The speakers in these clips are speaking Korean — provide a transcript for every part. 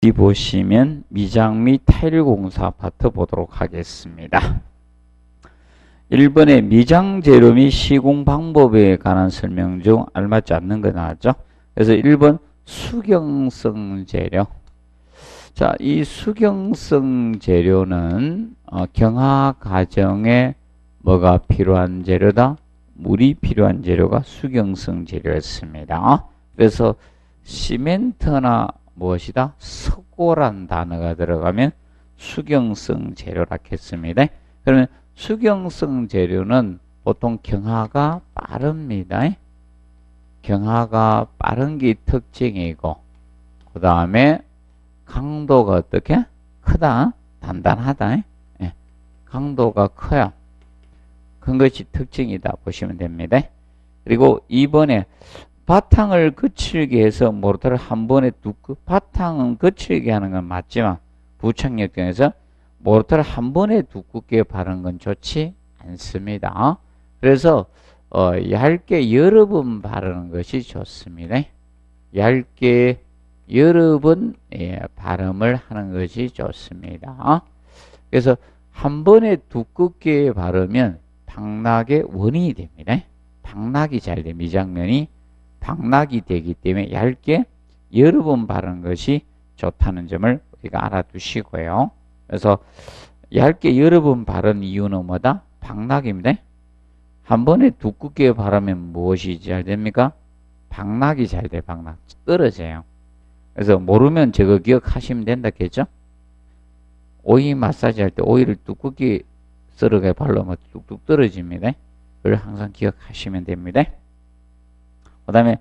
여기 보시면 미장 및 타일 공사 파트 보도록 하겠습니다. 1번에 미장 재료 및 시공 방법에 관한 설명 중 알맞지 않는 거 나왔죠. 그래서 1번 수경성 재료. 자, 이 수경성 재료는 경화 과정에 뭐가 필요한 재료다? 물이 필요한 재료가 수경성 재료였습니다. 그래서 시멘트나 무엇이다? 석고란 단어가 들어가면 수경성 재료라 했습니다. 그러면 수경성 재료는 보통 경화가 빠릅니다. 경화가 빠른 게 특징이고, 그 다음에 강도가 어떻게? 크다, 단단하다. 강도가 커요. 큰 것이 특징이다 보시면 됩니다. 그리고 2번에 바탕을 거칠게 해서 모르타를 한 번에 바탕은 거칠게 하는 건 맞지만 부착력경에서 모르타를 한 번에 두껍게 바르는 건 좋지 않습니다. 그래서 얇게 여러 번 바르는 것이 좋습니다. 얇게 여러 번 발음을 하는 것이 좋습니다. 그래서 한 번에 두껍게 바르면 박락의 원인이 됩니다. 박락이 잘 돼, 미장면이 박락이 되기 때문에 얇게 여러 번 바르는 것이 좋다는 점을 우리가 알아두시고요. 그래서 얇게 여러 번 바른 이유는 뭐다? 박락입니다. 한 번에 두껍게 바르면 무엇이 잘 됩니까? 박락이 잘 돼, 박락. 떨어져요. 그래서 모르면 저거 기억하시면 된다겠죠? 오이 마사지 할 때 오이를 두껍게 썰어가 바르면 뚝뚝 떨어집니다. 그걸 항상 기억하시면 됩니다. 그 다음에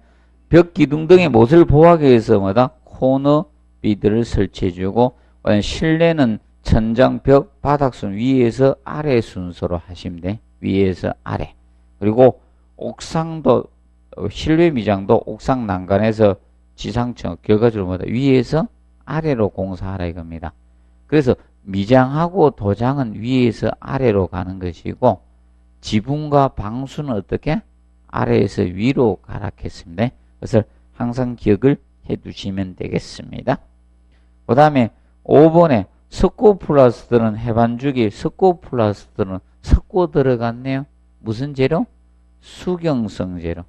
벽 기둥 등의 못을 보호하기 위해서 뭐다? 코너 비드를 설치해주고, 실내는 천장, 벽, 바닥순 위에서 아래 순서로 하시면 돼. 위에서 아래. 그리고 옥상도, 실외 미장도 옥상 난간에서 지상층, 결과적으로 뭐다? 위에서 아래로 공사하라 이겁니다. 그래서 미장하고 도장은 위에서 아래로 가는 것이고, 지붕과 방수는 어떻게? 아래에서 위로 가락했습니다. 그것을 항상 기억을 해 두시면 되겠습니다. 그 다음에 5번에 석고 플라스터는 해반죽이, 석고 플라스터는 석고 들어갔네요. 무슨 재료? 수경성 재료.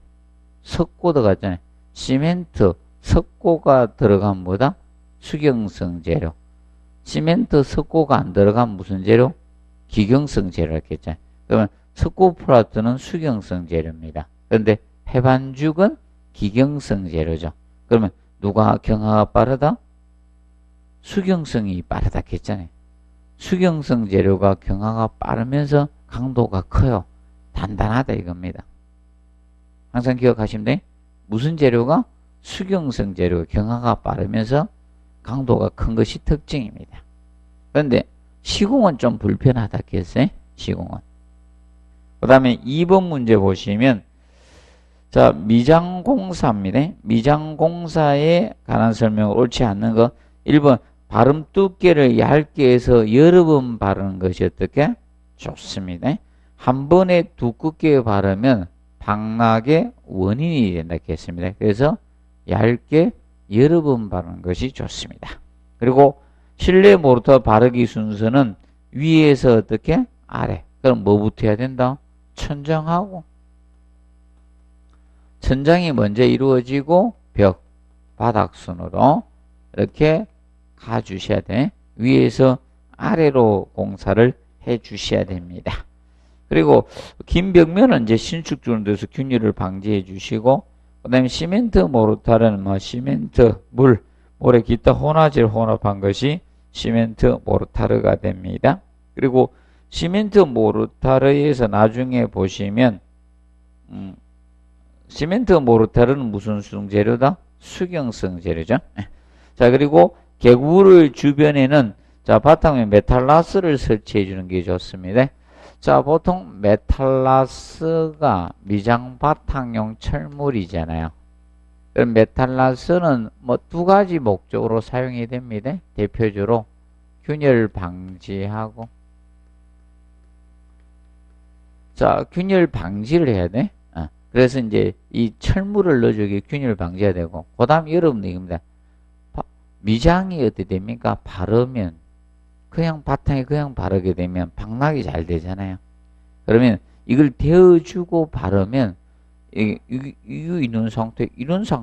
석고 들어갔잖아요. 시멘트, 석고가 들어간 뭐다? 수경성 재료. 시멘트, 석고가 안 들어간 무슨 재료? 기경성 재료라 했잖아요. 그러면 석고 플라스터는 수경성 재료입니다. 그런데 해반죽은 기경성 재료죠. 그러면 누가 경화가 빠르다? 수경성이 빠르다 했잖아요. 수경성 재료가 경화가 빠르면서 강도가 커요. 단단하다 이겁니다. 항상 기억하시면 돼. 무슨 재료가? 수경성 재료가 경화가 빠르면서 강도가 큰 것이 특징입니다. 그런데 시공은 좀 불편하다 했어요. 시공은. 그 다음에 2번 문제 보시면, 자, 미장공사입니다. 미장공사에 관한 설명을 옳지 않는 거. 1번, 발음 두께를 얇게 해서 여러 번 바르는 것이 어떻게? 좋습니다. 한 번에 두껍게 바르면 박락의 원인이 된다 했습니다. 그래서 얇게 여러 번 바르는 것이 좋습니다. 그리고 실내 모르타 바르기 순서는 위에서 어떻게? 아래. 그럼 뭐부터 해야 된다? 천장하고. 천장이 먼저 이루어지고 벽, 바닥 순으로 이렇게 가주셔야 돼. 위에서 아래로 공사를 해 주셔야 됩니다. 그리고 긴 벽면은 이제 신축 주는 데서 균열을 방지해 주시고, 그 다음에 시멘트 모르타르는 뭐 시멘트, 물, 모래 기타 혼합질 혼합한 것이 시멘트 모르타르가 됩니다. 그리고 시멘트 모르타르에서 나중에 보시면 시멘트 모르타르는 무슨 재료다? 수경성 재료죠. 자, 그리고 개구를 주변에는 자, 바탕에 메탈라스를 설치해 주는 게 좋습니다. 자, 보통 메탈라스가 미장 바탕용 철물이잖아요. 그럼 메탈라스는 뭐 두 가지 목적으로 사용이 됩니다. 대표적으로 균열 방지하고, 자, 균열 방지를 해야 돼. 그래서 이제 이 철물을 넣어주기 균열 방지해야 되고, 그 다음 여러분들 이겁니다. 미장이 어떻게 됩니까? 바르면 그냥 바탕에 그냥 바르게 되면 박락이 잘 되잖아요. 그러면 이걸 데워주고 바르면 이런 상태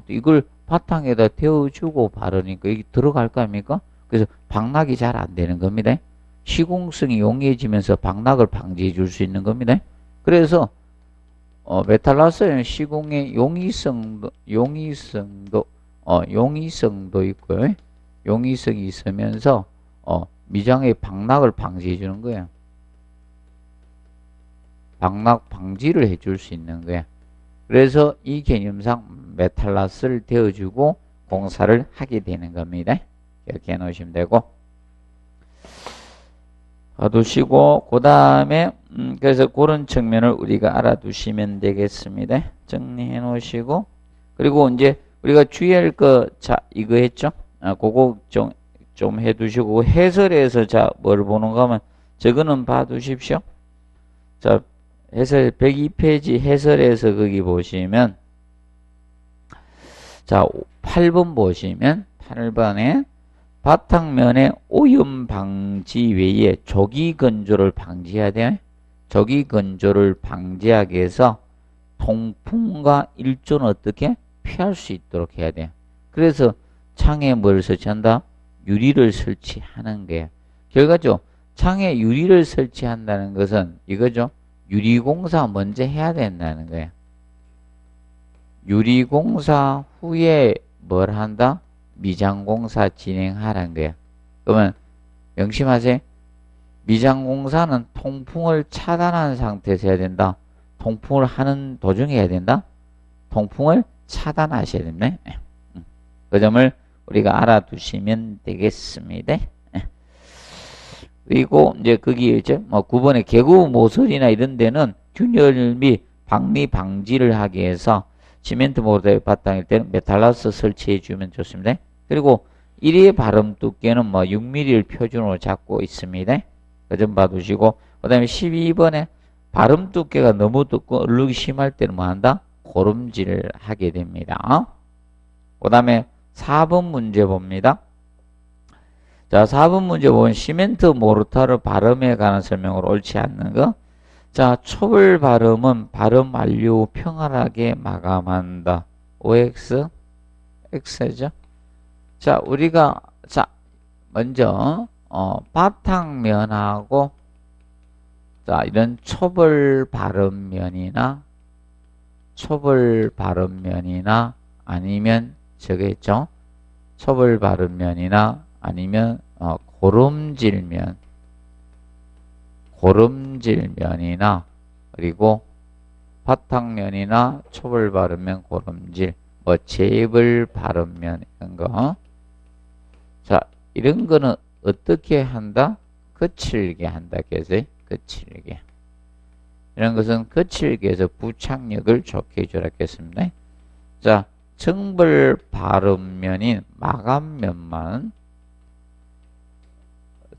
이걸 바탕에다 데워주고 바르니까 이게 들어갈 거 아닙니까? 그래서 박락이 잘 안 되는 겁니다. 시공성이 용이해지면서 박락을 방지해 줄 수 있는 겁니다. 그래서 메탈라스는 시공의 용이성도 있고요. 용이성이 있으면서 미장의 박락을 방지해 주는 거예요. 박락 방지를 해줄 수 있는 거야. 그래서 이 개념상 메탈라스를 데워주고 공사를 하게 되는 겁니다. 이렇게 해놓으시면 되고, 두시고 그 다음에 그래서 그런 측면을 우리가 알아두시면 되겠습니다. 정리해 놓으시고, 그리고 이제 우리가 주의할 거, 자 이거 했죠? 그거 좀 해두시고, 해설에서 자 뭘 보는가 하면 저거는 봐두십시오. 자 해설 102페이지 해설에서 거기 보시면, 자 8번 보시면 8번에 바탕면의 오염 방지 외에 조기 건조를 방지해야 돼요. 조기 건조를 방지하기 위해서 통풍과 일조는 어떻게 피할 수 있도록 해야 돼요. 그래서 창에 뭘 설치한다? 유리를 설치하는 거예요. 결과적으로 창에 유리를 설치한다는 것은 이거죠. 유리공사 먼저 해야 된다는 거예요. 유리공사 후에 뭘 한다? 미장공사 진행하라는 거야. 그러면 명심하세요. 미장공사는 통풍을 차단한 상태에서 해야 된다. 통풍을 하는 도중에 해야 된다. 통풍을 차단하셔야 됩니다. 그 점을 우리가 알아두시면 되겠습니다. 그리고 이제 거기 이제 9번에 개구 모서리나 이런 데는 균열 및 박리 방지를 하기 위해서 시멘트 모래 바탕일 때는 메탈라스 설치해 주면 좋습니다. 그리고 1의 발음 두께는 6mm를 표준으로 잡고 있습니다. 그 점 봐두시고, 그 다음에 12번에 발음 두께가 너무 두고 얼룩이 심할 때는 뭐 한다? 고름질을 하게 됩니다. 그 다음에 4번 문제 봅니다. 자, 4번 문제 보면 시멘트 모르타르 발음에 관한 설명으로 옳지 않는 거. 자, 초벌 발음은 발음 완료 후 평활하게 마감한다. OX, X죠. 자, 우리가, 자, 먼저, 바탕면하고, 자, 이런 초벌 발음면이나, 아니면, 저게 있죠. 초벌 발음면이나, 아니면, 고름질면이나, 그리고 바탕면이나 초벌 발음면, 고름질, 재벌 발음면, 이런 거. 자, 이런 거는 어떻게 한다? 거칠게 한다. 그래서 거칠게. 이런 것은 거칠게 해서 부착력을 좋게 해주라겠습니다. 자, 정벌 발음면인 마감면만,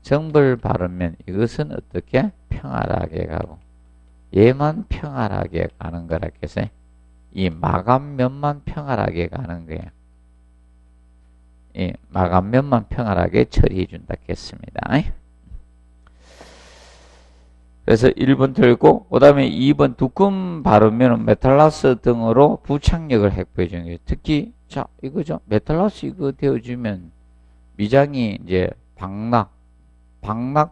정벌 발음면, 이것은 어떻게? 평활하게 가고, 얘만 평활하게 가는 거라 해서 이 마감면만 평활하게 가는 거예요. 이 마감면만 평활하게 처리해 준다 했습니다. 그래서 1번 틀고, 그 다음에 2번 두꺼운 발음면은 메탈라스 등으로 부착력을 확보해 주는 거예요. 특히, 자, 이거죠. 메탈라스 이거 되어주면 미장이 이제 박락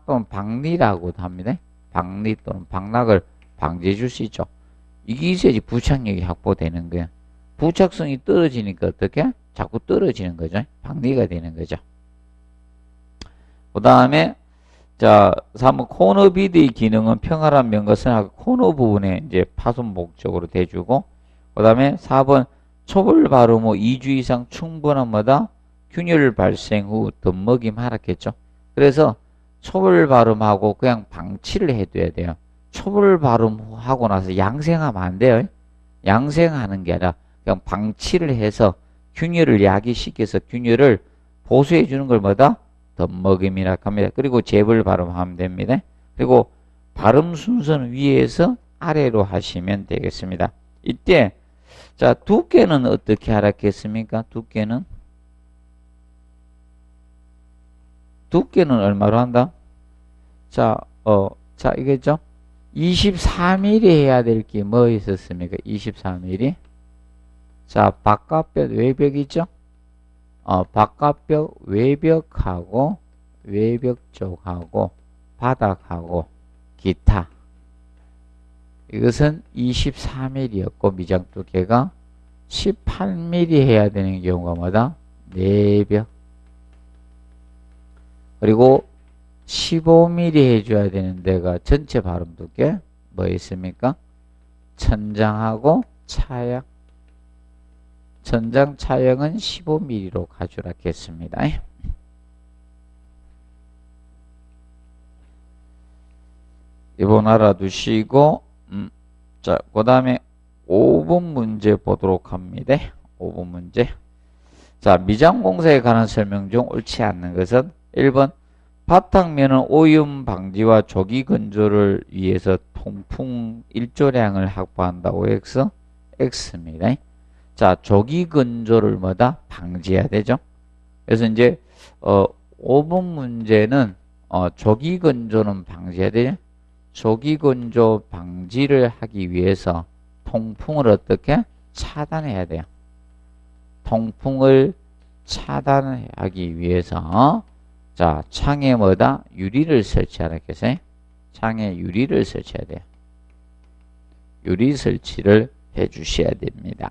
또는 박리라고도 합니다. 박리 또는 박락을 방지해 줄 수 있죠. 이게 있어야지 부착력이 확보되는 거예요. 부착성이 떨어지니까 어떻게? 자꾸 떨어지는 거죠. 박리가 되는 거죠. 그 다음에, 자, 3번 코너 비드의 기능은 평활한 면과 코너 부분에 이제 파손 목적으로 대주고, 그 다음에 4번 초벌 발음 후 2주 이상 충분한 마다 균열 발생 후 덧먹임 하락했죠. 그래서 초벌 발음하고 그냥 방치를 해둬야 돼요. 초벌 발음하고 나서 양생하면 안 돼요. 양생하는 게 아니라 그냥 방치를 해서 균열을 야기시켜서 균열을 보수해 주는 걸 뭐다? 덧먹임이라 합니다. 그리고 재벌 발음하면 됩니다. 그리고 발음 순서는 위에서 아래로 하시면 되겠습니다. 이때 자, 두께는 어떻게 하라겠습니까? 두께는 두께는 얼마로 한다? 자, 이거죠? 24mm 해야 될 게 뭐 있었습니까? 24mm. 자, 바깥벽 외벽이죠? 바깥벽 외벽하고 외벽 쪽하고 바닥하고 기타. 이것은 24mm였고 미장 두께가 18mm 해야 되는 경우가 뭐다? 내벽. 그리고 15mm 해줘야 되는 데가 전체 발음 두께 뭐 있습니까? 천장하고 차양. 천장 차양은 15mm로 가주라 했습니다. 이번 알아두시고 자, 그 다음에 5번 문제 보도록 합니다. 5번 문제. 자, 미장공사에 관한 설명 중 옳지 않는 것은 1번 바탕면은 오염 방지와 조기 건조를 위해서 통풍 일조량을 확보한다고 X? X입니다. 자, 조기 건조를 뭐다? 방지해야 되죠. 그래서 이제 5번 문제는 조기 건조는 방지해야 되죠. 조기 건조 방지를 하기 위해서 통풍을 어떻게? 차단해야 돼요. 통풍을 차단하기 위해서 자, 창에 뭐다? 유리를 설치하라 했어요. 창에 유리를 설치해야 돼요. 유리 설치를 해 주셔야 됩니다.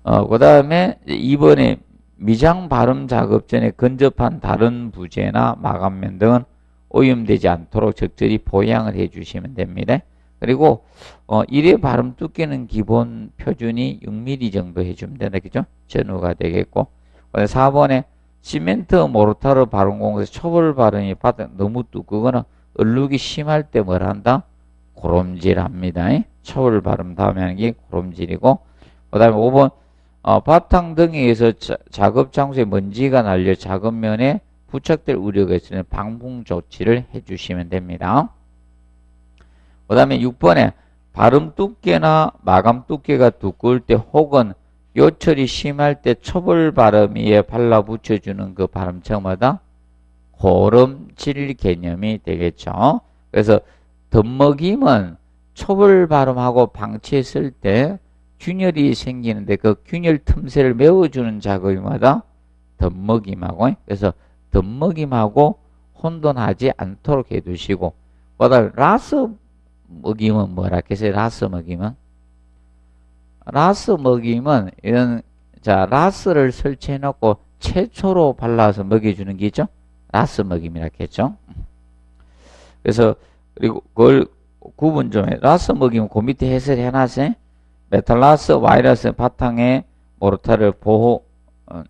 그 다음에 2번에 미장 발음 작업 전에 근접한 다른 부재나 마감면 등은 오염되지 않도록 적절히 보양을 해 주시면 됩니다. 그리고 1회 발음 두께는 기본 표준이 6mm 정도 해주면 된다. 그죠? 전후가 되겠고 4번에 시멘트 모르타르 발음 공사에서 초벌 발음이 바닥 너무 두꺼거나 얼룩이 심할 때 뭘 한다? 고름질합니다. 초벌 발음 다음에 하는 게 고름질이고 그 다음에 5번 바탕 등에 의해서 작업 장소에 먼지가 날려 작업면에 부착될 우려가 있으면 방풍 조치를 해주시면 됩니다. 그 다음에 6번에 발음 두께나 마감 두께가 두꺼울 때 혹은 요철이 심할 때 초벌 발음 위에 발라 붙여주는 그 발음체마다 고름질 개념이 되겠죠. 그래서 덧먹임은 초벌 발음하고 방치했을 때 균열이 생기는데 그 균열 틈새를 메워주는 작업이마다 덧먹임하고 그래서 덧먹임하고 혼돈하지 않도록 해두시고 그 다음에 라스 먹임은 뭐라 했어요? 라스 먹임은? 라스 먹임은 이런 자 라스를 설치해 놓고 최초로 발라서 먹여주는 게 있죠? 라스 먹임이라 했죠. 그래서 그리고 그걸 구분 좀 해. 라스 먹임은 그 밑에 해설해 놨어요. 메탈라스 와이러스 바탕에 모르타를 보호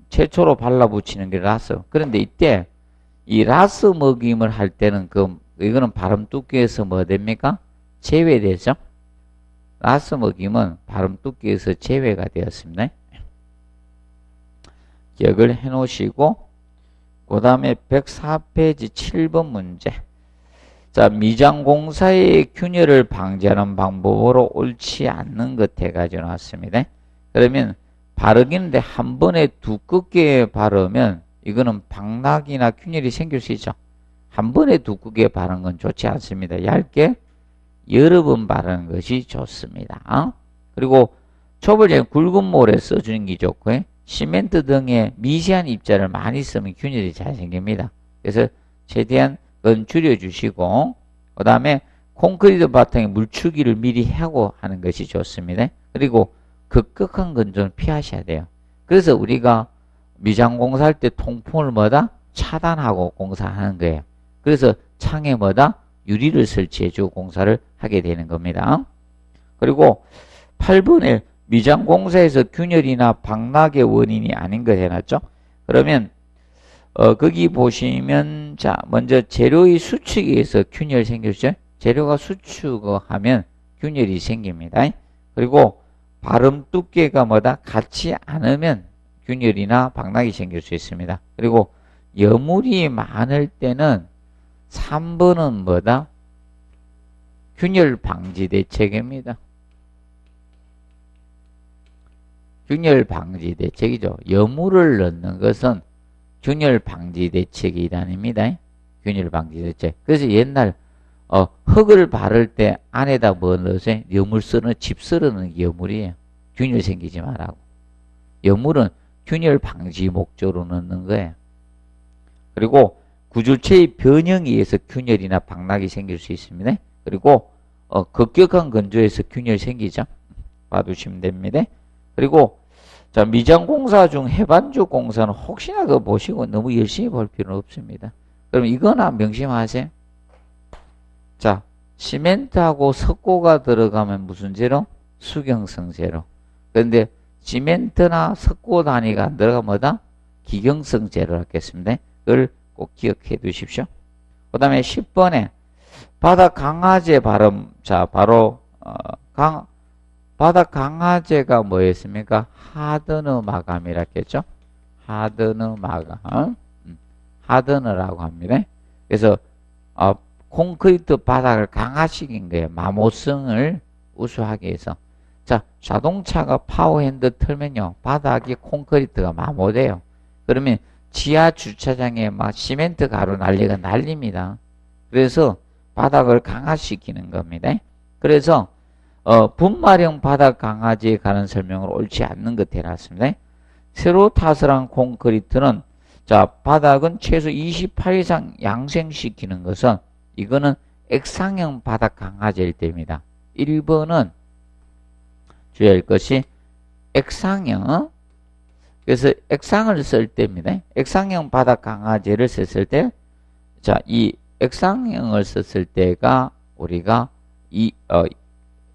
최초로 발라붙이는 게 라스. 그런데 이때 이 라스 먹임을 할 때는 이거는 발음 두께에서 뭐 됩니까? 제외되죠. 라스 먹임은 발음 두께에서 제외가 되었습니다. 기억을 해 놓으시고 그 다음에 104페이지 7번 문제. 자, 미장공사의 균열을 방지하는 방법으로 옳지 않는 것 해가지고 나왔습니다. 그러면 바르기는데 한 번에 두껍게 바르면 이거는 방락이나 균열이 생길 수 있죠. 한 번에 두껍게 바르는 건 좋지 않습니다. 얇게 여러 번 바르는 것이 좋습니다. 그리고 초벌제 굵은 몰에 써주는 게 좋고요. 시멘트 등의 미세한 입자를 많이 쓰면 균열이 잘 생깁니다. 그래서 최대한 그건 줄여주시고 그 다음에 콘크리트 바탕에 물추기를 미리 하고 하는 것이 좋습니다. 그리고 급격한 건 좀 피하셔야 돼요. 그래서 우리가 미장공사할 때 통풍을 뭐다? 차단하고 공사하는 거예요. 그래서 창에 뭐다? 유리를 설치해주고 공사를 하게 되는 겁니다. 그리고 8번에 미장공사에서 균열이나 방락의 원인이 아닌 것 해놨죠. 그러면 거기 보시면 자 먼저 재료의 수축에 의해서 균열이 생겼죠. 재료가 수축하면 균열이 생깁니다. 그리고 발음 두께가 뭐다? 같지 않으면 균열이나 방락이 생길 수 있습니다. 그리고 여물이 많을 때는 3번은 뭐다? 균열 방지 대책입니다. 균열 방지 대책이죠. 여물을 넣는 것은 균열 방지 대책이 아닙니다. 균열 방지 대책. 그래서 옛날 흙을 바를 때 안에다 뭐 넣으세요? 여물 쓰는 집 쓰는 여물이에요. 균열 생기지 말라고. 여물은 균열 방지 목적으로 넣는 거예요. 그리고 구조체의 변형에 의해서 균열이나 박락이 생길 수 있습니다. 그리고 급격한 건조에서 균열 생기죠. 봐두시면 됩니다. 그리고 자, 미장공사 중 해반주 공사는 혹시나 그거 보시고 너무 열심히 볼 필요는 없습니다. 그럼 이거나 명심하세요. 자, 시멘트하고 석고가 들어가면 무슨 재료? 수경성 재료. 그런데 시멘트나 석고 단위가 안 들어가면 뭐다? 기경성 재료를 하겠습니다. 그걸 꼭 기억해 두십시오. 그 다음에 10번에 바닥 강화제 발음. 자, 바로 바닥 강화제가 뭐였습니까? 하드너 마감이라 했겠죠? 하드너 마감. 하드너라고 합니다. 그래서 콘크리트 바닥을 강화시킨 거예요. 마모성을 우수하게 해서. 자, 자동차가 파워핸드 틀면요. 바닥이 콘크리트가 마모돼요. 그러면 지하 주차장에 막 시멘트 가루 난리가 날립니다. 그래서 바닥을 강화시키는 겁니다. 그래서 분말형 바닥 강화제에 관한 설명을 옳지 않는 것 해놨습니다. 새로 타설한 콘크리트는 자, 바닥은 최소 28 이상 양생시키는 것은 이거는 액상형 바닥 강화제일 때입니다. 1번은 주의할 것이 액상형. 그래서 액상을 쓸 때입니다. 액상형 바닥 강화제를 썼을 때, 자, 이 액상형을 썼을 때가 우리가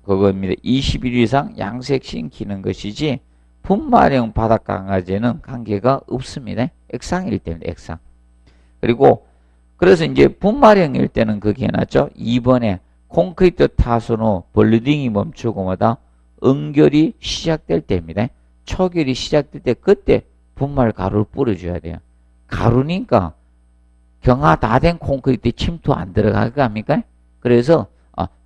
그겁니다. 21 이상 양색시키는 것이지 분말형 바닥 강화제는 관계가 없습니다. 액상일 때입니다. 액상. 그리고 그래서 이제 분말형일 때는 그게 해놨죠. 2번에 콘크리트 타선 후 블리딩이 멈추고 뭐다? 응결이 시작될 때입니다. 초결이 시작될 때 그때 분말 가루를 뿌려줘야 돼요. 가루니까 경화 다 된 콘크리트에 침투 안 들어가게 합니까? 그래서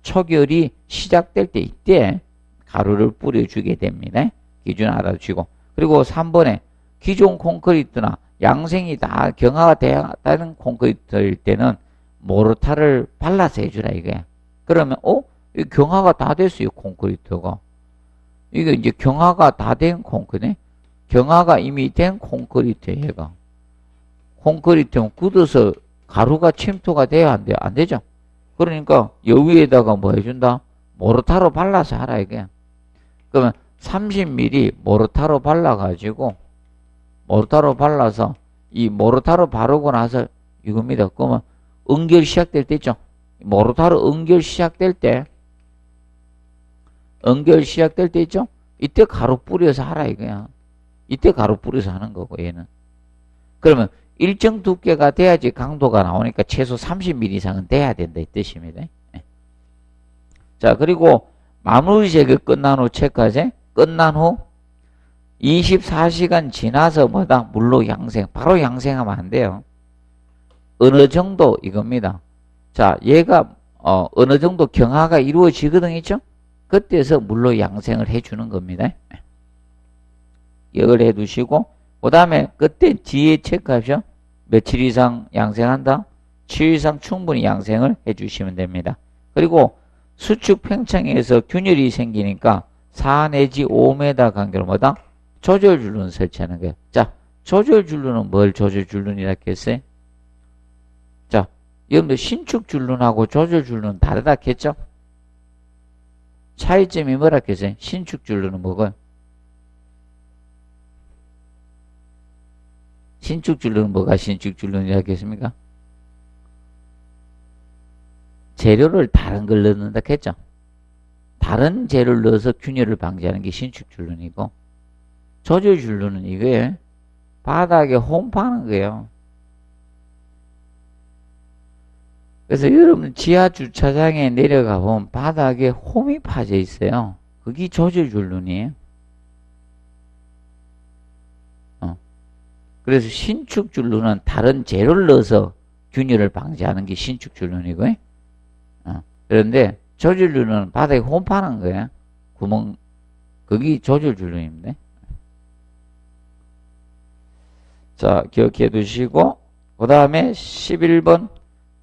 초결이 시작될 때 이때 가루를 뿌려주게 됩니다. 기준 알아주시고. 그리고 3번에 기존 콘크리트나 양생이 다 경화가 되는 콘크리트일 때는 모르타를 발라서 해주라 이거야. 그러면 이 경화가 다 됐어요. 콘크리트가. 이게 이제 경화가 다 된 콘크리트. 경화가 이미 된 콘크리트예요. 얘가. 콘크리트는 굳어서 가루가 침투가 돼야 안 돼요? 안 되죠? 그러니까 여기에다가 뭐 해준다? 모르타로 발라서 하라 이게. 그러면 30mm 모르타로 발라가지고 모르타로 발라서 이 모르타로 바르고 나서 이겁니다. 그러면 응결 시작될 때 있죠? 모르타로 응결 시작될 때 있죠? 이때 가루 뿌려서 하라 이거야. 이때 가루 뿌려서 하는 거고 얘는. 그러면 일정 두께가 돼야지 강도가 나오니까 최소 30mm 이상은 돼야 된다 이 뜻입니다. 자, 그리고 마무리 제거 끝난 후 체크하세요. 끝난 후 24시간 지나서 뭐다? 물로 양생. 바로 양생하면 안 돼요. 어느 정도 이겁니다. 자, 얘가 어느 정도 경화가 이루어지거든 있죠? 그때서 물로 양생을 해주는 겁니다. 이걸 해두시고 그 다음에 그때 뒤에 체크하십시오. 며칠 이상 양생한다? 7일 이상 충분히 양생을 해주시면 됩니다. 그리고 수축 팽창에서 균열이 생기니까 4 내지 5m 간격으로 뭐다? 조절줄눈 설치하는 거예요. 자, 조절줄눈은 뭘 조절줄눈이라 했어요? 자, 여러분들 신축줄눈하고 조절줄눈 다르다 했죠? 차이점이 뭐라 했어요? 신축줄눈은 뭐고요? 신축줄눈은 뭐가 신축줄눈이라 했습니까? 재료를 다른 걸 넣는다 했죠? 다른 재료를 넣어서 균열을 방지하는 게 신축줄눈이고 조절줄눈은 이거예요. 바닥에 홈 파는 거예요. 그래서 여러분 지하 주차장에 내려가 보면 바닥에 홈이 파져 있어요. 그게 조절줄눈이에요. 그래서 신축줄눈은 다른 재료를 넣어서 균열을 방지하는 게 신축줄눈이고요. 그런데 조절줄눈은 바닥에 홈 파는 거예요. 구멍, 그게 조절줄눈입니다. 자, 기억해 두시고, 그 다음에 11번.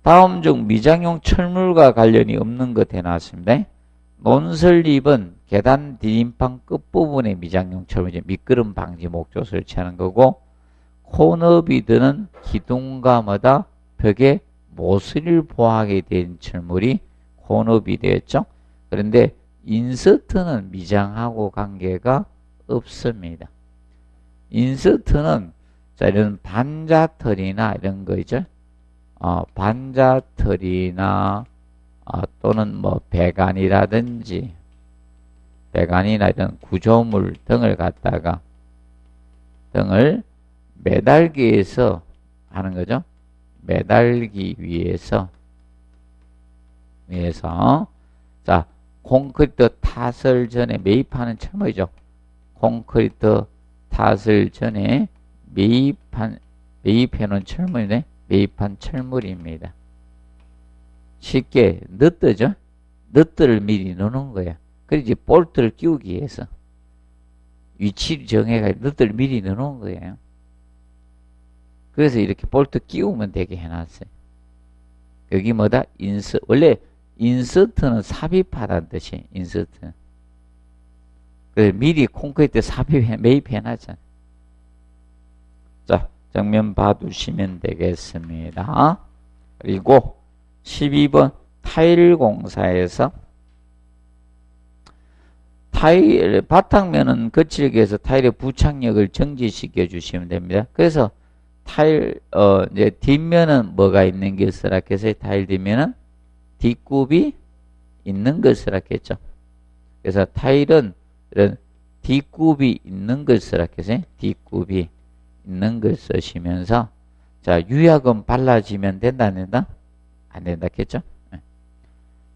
다음 중 미장용 철물과 관련이 없는 것 해놨습니다. 논설립은 계단 디딤판 끝부분에 미장용 철물, 미끄럼 방지 목조 설치하는 거고, 코너비드는 기둥과 마다 벽에 모서리를 보호하게 된 철물이 코너비드였죠. 그런데 인서트는 미장하고 관계가 없습니다. 인서트는 자, 이런 반자털이나 이런 거 있죠. 반자털이나 또는 뭐 배관이라든지 배관이나 이런 구조물 등을 갖다가 등을 매달기 위해서 하는 거죠. 매달기 위해서 자, 콘크리트 탓을 전에 매입하는 철물이죠. 콘크리트 탓을 전에 매입해놓은 철물이네. 매입한 철물입니다. 쉽게 너트죠. 너트를 미리 넣는 거야. 그래야지 볼트를 끼우기 위해서 위치를 정해가지고 너트를 미리 넣는 거예요. 그래서 이렇게 볼트 끼우면 되게 해놨어요. 여기 뭐다? 원래 인서트는 삽입하다는 뜻이에요. 인서트. 그래서 미리 콘크리트 매입해놨잖아요. 자, 정면 봐두시면 되겠습니다. 그리고 12번 타일 공사에서 타일 바탕면은 거칠게 해서 타일의 부착력을 정지시켜 주시면 됩니다. 그래서 타일 이제 뒷면은 뭐가 있는 것을 하겠어요? 타일 뒷면은 뒷굽이 있는 것을 하겠죠. 그래서 타일은 이런 뒷굽이 있는 것을 하겠어요. 뒷굽이 있는 걸 쓰시면서 자, 유약은 발라지면 된다 안 된다? 안 된다겠죠?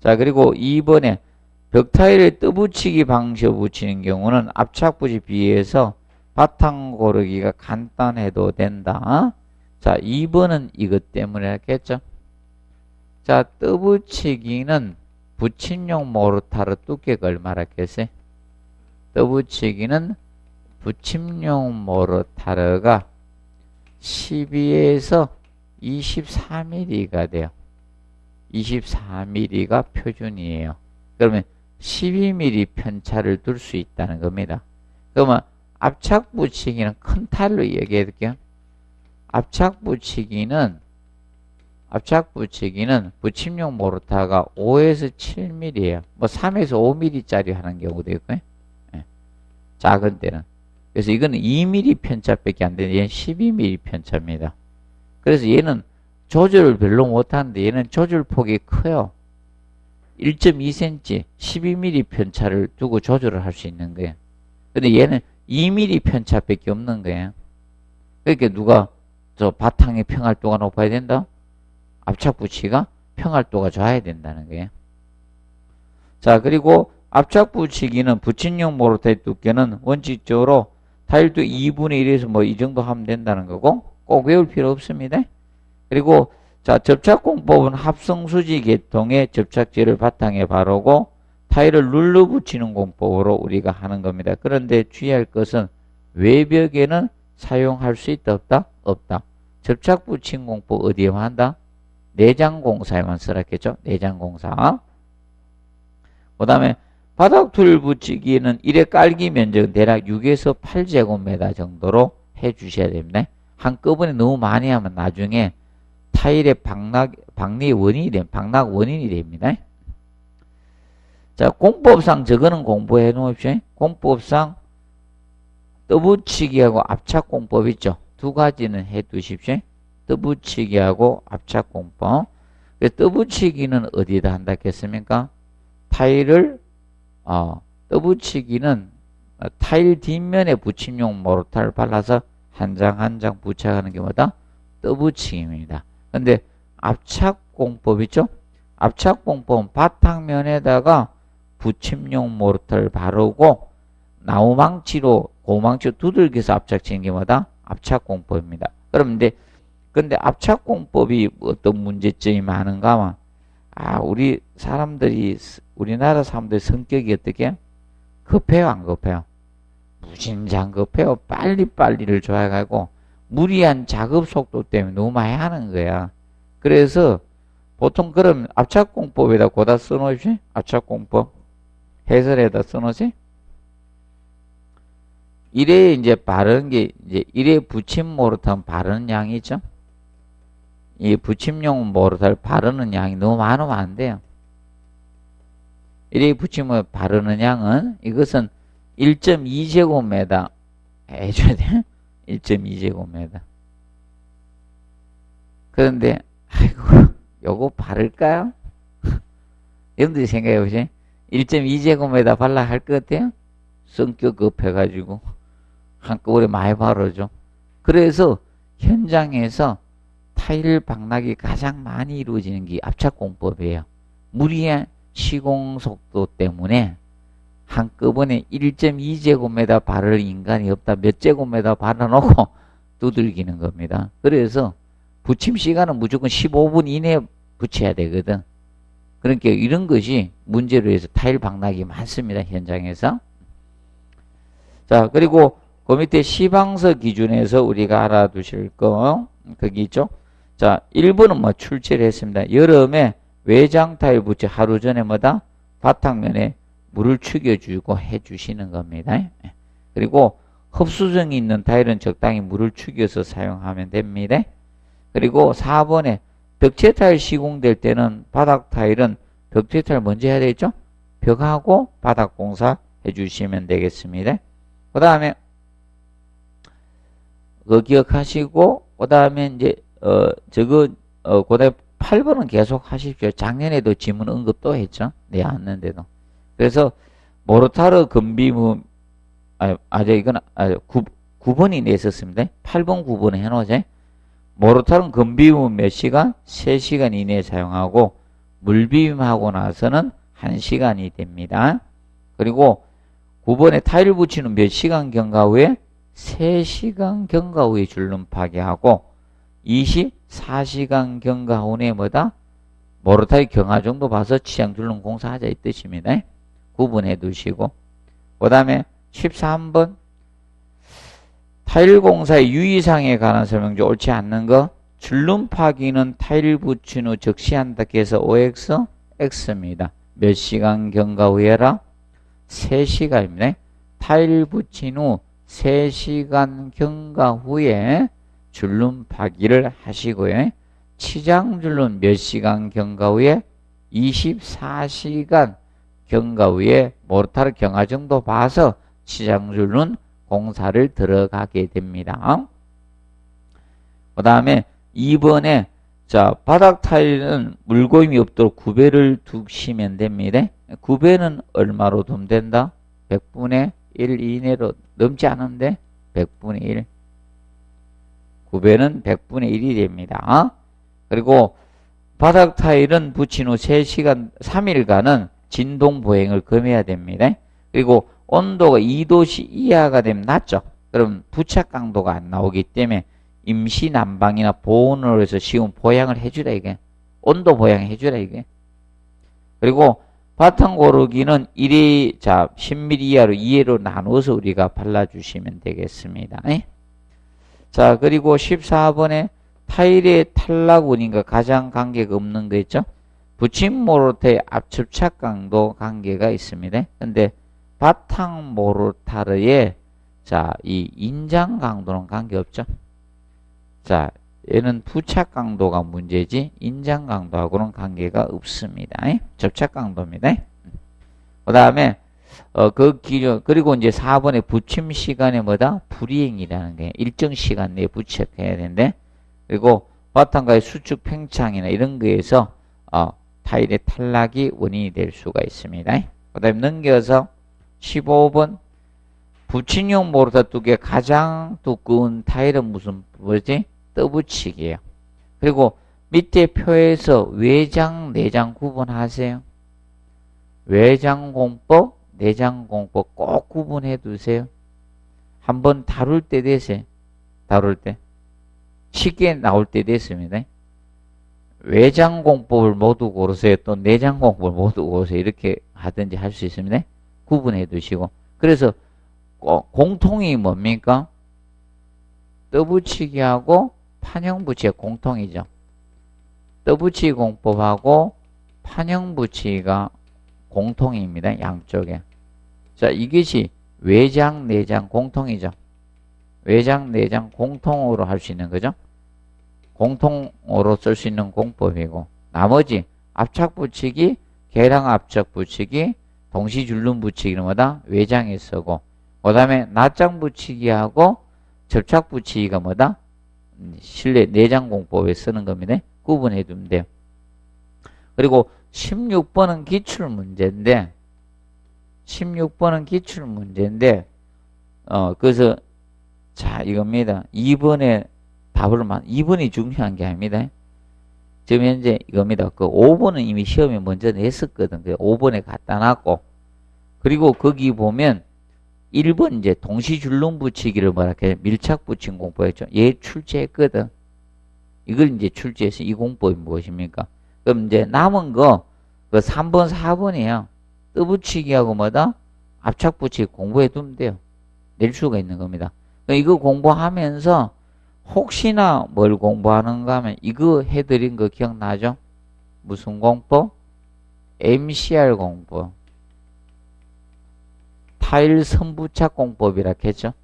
자, 그리고 2번에 벽타일에 떠붙이기 방식으로 붙이는 경우는 압착붙이 비해서 바탕 고르기가 간단해도 된다. 자, 2번은 이것 때문에 했겠죠? 자, 떠붙이기는 붙임용 모르타르 두께가 얼마나 했겠어요? 떠붙이기는 붙임용 모르타르가 12에서 24mm가 돼요. 24mm가 표준이에요. 그러면 12mm 편차를 둘 수 있다는 겁니다. 그러면 압착 붙이기는 큰 타일로 얘기해 드릴게요. 압착 붙이기는 붙임용 모르타가 5에서 7mm예요. 뭐 3에서 5mm짜리 하는 경우도 있고요. 네. 작은 때는. 그래서 이거는 2mm 편차밖에 안 되는데 얘는 12mm 편차입니다. 그래서 얘는 조절을 별로 못하는데 얘는 조절폭이 커요. 1.2cm, 12mm 편차를 두고 조절을 할 수 있는 거예요. 근데 얘는 2mm 편차밖에 없는 거예요. 그러니까 누가 저 바탕의 평활도가 높아야 된다? 압착붙이가 평활도가 좋아야 된다는 거예요. 자, 그리고 압착붙이기는 붙임용 모르타의 두께는 원칙적으로 타일도 2분의 1에서 뭐 이 정도 하면 된다는 거고 꼭 외울 필요 없습니다. 그리고 자, 접착공법은 합성수지 계통의 접착제를 바탕에 바르고 타일을 눌러 붙이는 공법으로 우리가 하는 겁니다. 그런데 주의할 것은 외벽에는 사용할 수 있다 없다? 없다. 접착 붙임 공법 어디에만 한다? 내장공사에만 쓰라겠죠? 내장공사. 그 다음에 바닥툴 붙이기는 1회 깔기 면적은 대략 6에서 8제곱미터 정도로 해 주셔야 됩니다. 한꺼번에 너무 많이 하면 나중에 타일의 박락 원인이 됩니다. 자, 공법상 저거는 공부해 놓으십시오. 공법상 떠붙이기하고 압착공법 있죠. 두 가지는 해 두십시오. 떠붙이기하고 압착공법. 떠붙이기는 어디다 한다 했습니까? 타일을 떠붙이기는 타일 뒷면에 붙임용 모르타를 발라서 한 장 한 장 부착하는 게 뭐다? 떠붙이기입니다. 근데 압착공법 있죠? 압착공법은 바탕면에다가 붙임용 모르타를 바르고 나무망치로 고망치로 두들겨서 압착치는 게 뭐다? 압착공법입니다. 그런데 근데 압착공법이 어떤 문제점이 많은가 하면 우리나라 사람들의 성격이 어떻게? 급해요, 안 급해요? 무진장 급해요. 빨리빨리를 좋아해가지고 무리한 작업 속도 때문에 너무 많이 하는 거야. 그래서 보통 그럼 압착공법에다 고다 써놓지? 압착공법 해설에다 써놓지? 이래 이제 바르는 게 이제 이래 붙임 모르타면 바르는 양이 있죠? 이 붙임용 모르타를 바르는 양이 너무 많으면 안 돼요. 이래 붙임을 바르는 양은 이것은 1.2제곱미터 해줘야 돼. 1.2제곱미터. 그런데 아이고 요거 바를까요? 여러분들이 생각해 보세요. 1.2제곱미터 발라 할 것 같아요? 성격 급해가지고 한꺼번에 많이 바르죠. 그래서 현장에서 타일 박락이 가장 많이 이루어지는 게 압착공법이에요. 무리한 시공 속도 때문에 한꺼번에 1.2제곱미터 바를 인간이 없다. 몇 제곱미터 발라놓고 두들기는 겁니다. 그래서 붙임 시간은 무조건 15분 이내에 붙여야 되거든. 그러니까 이런 것이 문제로 해서 타일 박락이 많습니다. 현장에서. 자, 그리고 그 밑에 시방서 기준에서 우리가 알아두실 거 거기 있죠. 자, 1번은 뭐 출제를 했습니다. 여름에 외장 타일 붙이 하루 전에 뭐다? 바탕면에 물을 축여주고 해주시는 겁니다. 그리고 흡수성이 있는 타일은 적당히 물을 축여서 사용하면 됩니다. 그리고 4번에 벽체 타일 시공될 때는 바닥 타일은 벽체 타일 먼저 해야 되겠죠? 벽하고 바닥 공사 해주시면 되겠습니다. 그 다음에 그거 기억하시고 그 다음에 이제 그 다음에 8번은 계속 하십시오. 작년에도 지문 언급 또 했죠. 네, 왔는데도. 그래서 모르타르 건비무 이건 9번이 냈었습니다. 8번 9번 해놓으세요. 모르타르 건비무 몇 시간? 3시간 이내에 사용하고 물비빔하고 나서는 1시간이 됩니다. 그리고 9번에 타일 붙이는 몇 시간 경과 후에 3시간 경과 후에 줄눈 파괴하고 24시간 경과 후에 뭐다? 모르타일 경화 정도 봐서 치장 줄눈 공사하자 이 뜻입니다. 구분해 두시고 그 다음에 13번 타일 공사의 유의사항에 관한 설명조 옳지 않는 거 줄눈 파기는 타일 붙인 후 적시한다 해서 OX, X입니다. 몇 시간 경과 후에라? 3시간입니다. 타일 붙인 후 3시간 경과 후에 줄눈 파기를 하시고요. 치장 줄눈 몇 시간 경과 후에 24시간 경과 후에 모르타르 경화 정도 봐서 치장 줄눈 공사를 들어가게 됩니다. 그 다음에 2번에 자 바닥 타일은 물고임이 없도록 구배를 두시면 됩니다. 구배는 얼마로 두면 된다? 100분의 1 이내로 넘지 않은데 100분의 1 구배는 100분의 1이 됩니다. 그리고 바닥 타일은 붙인 후 3시간 3일간은 진동 보행을 금해야 됩니다. 그리고 온도가 2도씨 이하가 되면 낮죠. 그럼 부착 강도가 안 나오기 때문에 임시 난방이나 보온으로 해서 쉬운 보양을 해주라 이게. 온도 보양 해주라 이게. 그리고 바탕 고르기는 1회, 자, 10mm 이하로 2회로 나눠서 우리가 발라주시면 되겠습니다. 자, 그리고 14번에 타일의 탈락원인과 가장 관계가 없는 거 있죠? 붙임 모르타르의 압축착 강도 관계가 있습니다. 근데 바탕 모르타르의 자, 이 인장 강도는 관계없죠? 자, 얘는 부착 강도가 문제지 인장 강도하고는 관계가 없습니다. 접착 강도입니다. 그 다음에 그 기준 그리고 이제 4번에 붙임 시간에 뭐다? 불이행이라는 게 일정 시간 내에 부착해야 되는데 그리고 바탕과의 수축 팽창이나 이런 거에서 타일의 탈락이 원인이 될 수가 있습니다. 그 다음에 넘겨서 15번 붙임용 모르타르 두께 가장 두꺼운 타일은 무슨 뭐지? 떠붙이기예요. 그리고 밑에 표에서 외장, 내장 구분하세요. 외장공법, 내장공법 꼭 구분해 두세요. 한번 다룰 때 되세요. 다룰 때. 쉽게 나올 때 됐습니다. 외장공법을 모두 고르세요. 또 내장공법을 모두 고르세요. 이렇게 하든지 할 수 있습니다. 구분해 두시고. 그래서 공통이 뭡니까? 떠붙이기하고 판형붙이기 공통이죠. 떠붙이기 공법하고 판형붙이기가 공통입니다. 양쪽에. 자, 이것이 외장, 내장 공통이죠. 외장, 내장 공통으로 할 수 있는 거죠. 공통으로 쓸 수 있는 공법이고, 나머지 압착 붙이기, 계량 압착 붙이기, 동시 줄눈 붙이기는 뭐다? 외장에 쓰고, 그 다음에 낱장 붙이기하고 접착 붙이기가 뭐다? 실내 내장 공법에 쓰는 겁니다. 구분해 두면 돼요. 그리고 16번은 기출 문제인데, 16번은 기출 문제인데, 그래서, 자, 이겁니다. 2번에 답을 2번이 중요한 게 아닙니다. 지금 현재 이겁니다. 그 5번은 이미 시험에 먼저 냈었거든. 그 5번에 갖다 놨고, 그리고 거기 보면 1번 이제 동시줄눈 붙이기를 뭐라 해? 밀착 붙인 공법했죠. 얘 출제했거든. 이걸 이제 출제해서 이 공법이 무엇입니까? 그럼 이제 남은 거, 그 3번, 4번이에요. 떠붙이기하고 뭐다? 압착 붙이기 공부해 두면 돼요. 낼 수가 있는 겁니다. 이거 공부하면서 혹시나 뭘 공부하는가 하면 이거 해드린 거 기억나죠? 무슨 공법? MCR 공법. 타일 선부착 공법이라 했죠?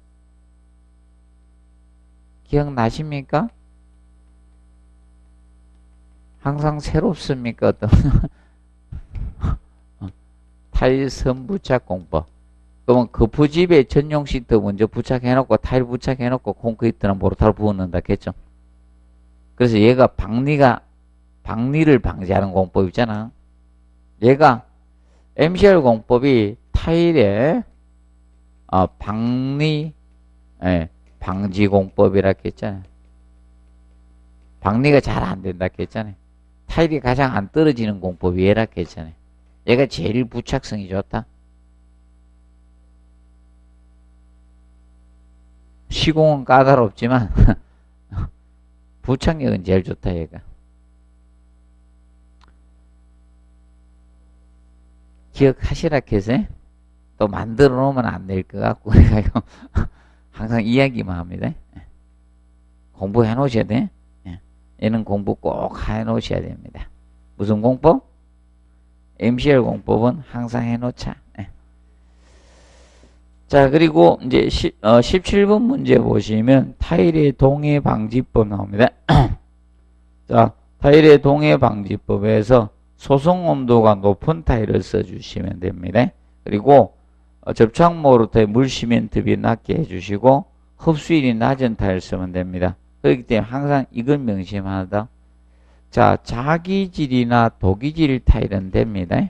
기억나십니까? 항상 새롭습니까? 어떤 타일 선부착 공법. 그러면 거푸집에 전용 시트 먼저 부착해놓고 타일 부착해놓고 콘크리트나 모르타르 부어넣는다 했죠. 그래서 얘가 박리를 방지하는 공법 있잖아. 얘가 MCR 공법이 타일에 박리 방지 공법이라 했잖아요. 박리가 잘 안 된다 했잖아요. 타일이 가장 안 떨어지는 공법이 얘라 했잖아요. 얘가 제일 부착성이 좋다. 시공은 까다롭지만 부착력은 제일 좋다 얘가. 기억하시라 해서 또 만들어 놓으면 안 될 것 같고 그래가지고 항상 이야기만 합니다. 공부해 놓으셔야 돼. 얘는 공부 꼭 해 놓으셔야 됩니다. 무슨 공법? MCR 공법은 항상 해 놓자. 자, 그리고 이제 17번 문제 보시면 타일의 동해 방지법 나옵니다. 자, 타일의 동해 방지법에서 소성 온도가 높은 타일을 써주시면 됩니다. 그리고 접착 모르터에 물 시멘트비 낮게 해주시고 흡수율이 낮은 타일 쓰면 됩니다. 그렇기 때문에 항상 이걸 명심하다. 자, 자기질이나 도기질 타일은 됩니다.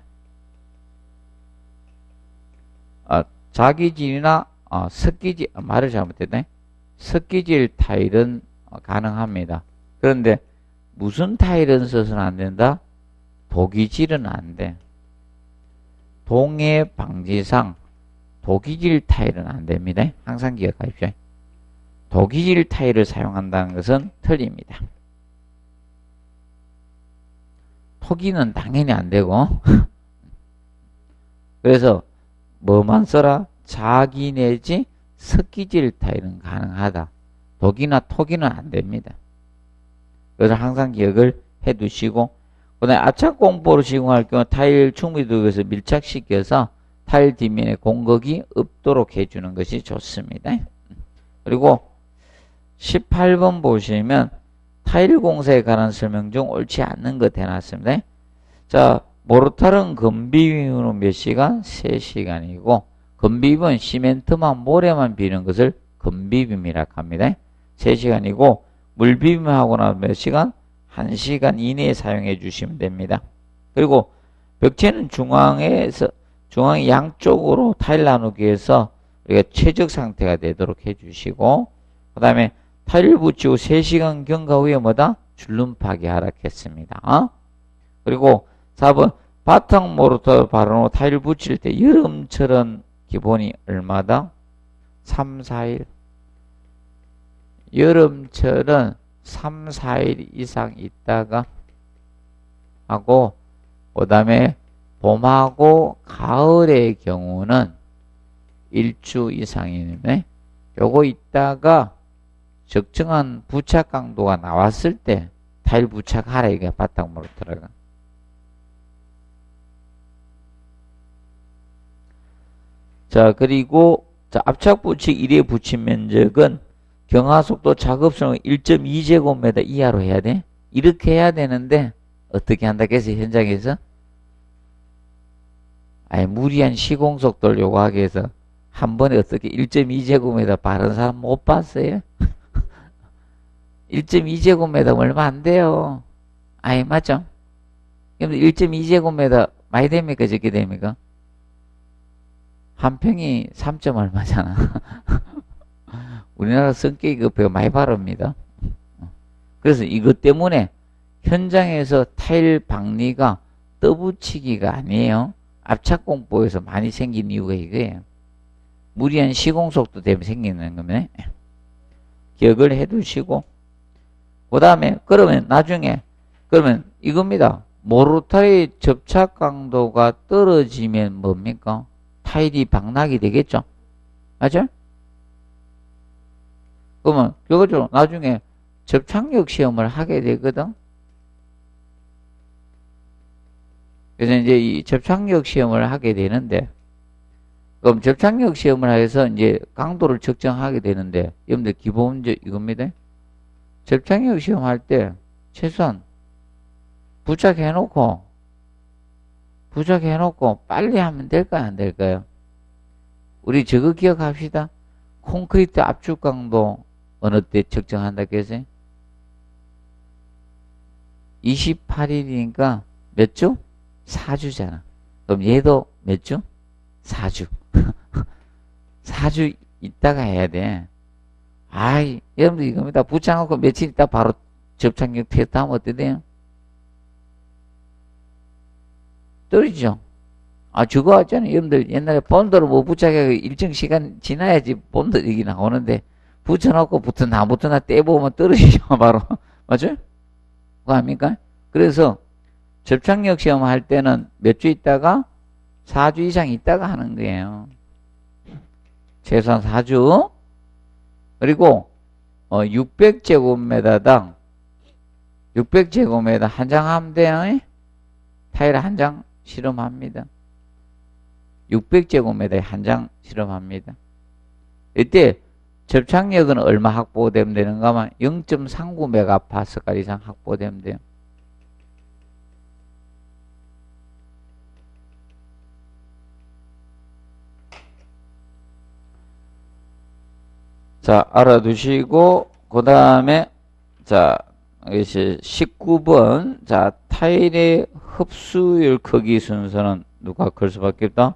자기질이나 습기질, 말을 잘못했네. 습기질 타일은 가능합니다. 그런데 무슨 타일은 써서는 안 된다? 도기질은 안 돼. 동해 방지상 도기질 타일은 안 됩니다. 항상 기억하십시오. 도기질 타일을 사용한다는 것은 틀립니다. 토기는 당연히 안 되고 그래서 뭐만 써라? 자기 내지 습기질 타일은 가능하다. 도기나 토기는 안 됩니다. 그래서 항상 기억을 해 두시고, 그 다음에 압착 공법으로 시공할 경우 타일 충분히 밀착시켜서 타일 뒷면에 공극이 없도록 해주는 것이 좋습니다. 그리고 18번 보시면 타일 공사에 관한 설명 중 옳지 않는 것 해놨습니다. 자, 모르타르는 건비빔으로 몇 시간? 3시간이고 건비빔은 시멘트만 모래만 비는 것을 건비빔이라고 합니다. 3시간이고 물비빔하고 나면 몇 시간? 1시간 이내에 사용해 주시면 됩니다. 그리고 벽체는 중앙의 양쪽으로 타일 나누기 위해서 우리가 최적 상태가 되도록 해 주시고, 그 다음에 타일 붙이고 3시간 경과 후에 뭐다? 줄눈 파기하라 했습니다. 그리고 4번 바탕 모르터 바르고 타일 붙일 때 여름철은 기본이 얼마다? 3, 4일. 여름철은 3, 4일 이상 있다가 하고, 그 다음에 봄하고 가을의 경우는 1주 이상이네. 요거 있다가 적정한 부착 강도가 나왔을 때 타일 부착하라 이게 바탕으로 들어가. 자, 그리고 자, 압착 부착 1회 붙임 면적은 경화속도 작업성 1.2제곱미터 이하로 해야 돼. 이렇게 해야 되는데 어떻게 한다겠어 현장에서? 아니 무리한 시공속도를 요구하기 위해서 한 번에 어떻게 1.2제곱미터 바른 사람 못 봤어요? 1.2제곱미터 얼마 안 돼요. 아니 맞죠? 그럼 1.2제곱미터 많이 됩니까 적게 됩니까? 한 평이 3. 얼마잖아. 우리나라 성격이 급해요. 많이 바릅니다. 그래서 이것 때문에 현장에서 타일 박리가 떠붙이기가 아니에요. 압착공법에서 많이 생긴 이유가 이거예요. 무리한 시공속도 때문에 생기는 거면 기억을 해두시고 그 다음에 그러면 나중에 그러면 이겁니다. 모르타의 접착 강도가 떨어지면 뭡니까? 타일이 박락이 되겠죠. 맞죠? 그러면 결과적으로 나중에 접착력 시험을 하게 되거든. 그래서 이제 이 접착력 시험을 하게 되는데, 그럼 접착력 시험을 해서 이제 강도를 측정하게 되는데, 여러분들 기본 문제 이겁니다. 접착력 시험할 때 최소한 부착해놓고 빨리 하면 될까요? 안 될까요? 우리 저거 기억합시다. 콘크리트 압축 강도 어느 때 측정한다고 했어요? 28일이니까 몇 주? 4주잖아. 그럼 얘도 몇 주? 4주. 4주 있다가 해야 돼. 아이, 여러분들 이겁니다. 붙여놓고 며칠 있다 바로 접착력 테스트 하면 어때 돼요? 떨어지죠? 아, 저거 하잖아요. 여러분들 옛날에 본드로 뭐 부착해 일정 시간 지나야지 본드 얘기 나오는데 붙여놓고 붙으나 떼보면 떨어지죠, 바로. 맞아요? 그거 아닙니까? 그래서 접착력 시험 할 때는 몇 주 있다가 4주 이상 있다가 하는 거예요. 최소한 4주. 그리고 600제곱미터당 600제곱미터 한 장 하면 돼요. 타일 한 장 실험합니다. 600제곱미터에 한 장 실험합니다. 이때 접착력은 얼마 확보되면 되는가 하면 0.39메가파스칼 이상 확보되면 돼요. 자, 알아두시고, 그 다음에, 자, 이것이 19번. 자, 타일의 흡수율 크기 순서는 누가 클 수밖에 없다?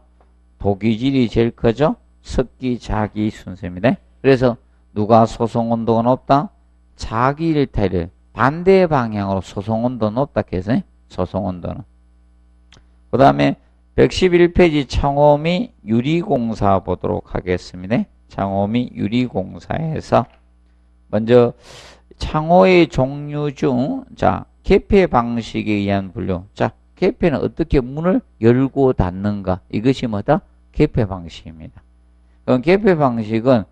도기질이 제일 크죠? 석기, 자기 순서입니다. 그래서 누가 소송온도가 높다? 자기일 타일을 반대 방향으로 소송온도 높다 해서 소송온도는. 그 다음에 111페이지 창호미 유리공사 보도록 하겠습니다. 창호미 유리공사에서 먼저 창호의 종류 중 자, 개폐 방식에 의한 분류. 자, 개폐는 어떻게 문을 열고 닫는가? 이것이 뭐다? 개폐 방식입니다. 그럼 개폐 방식은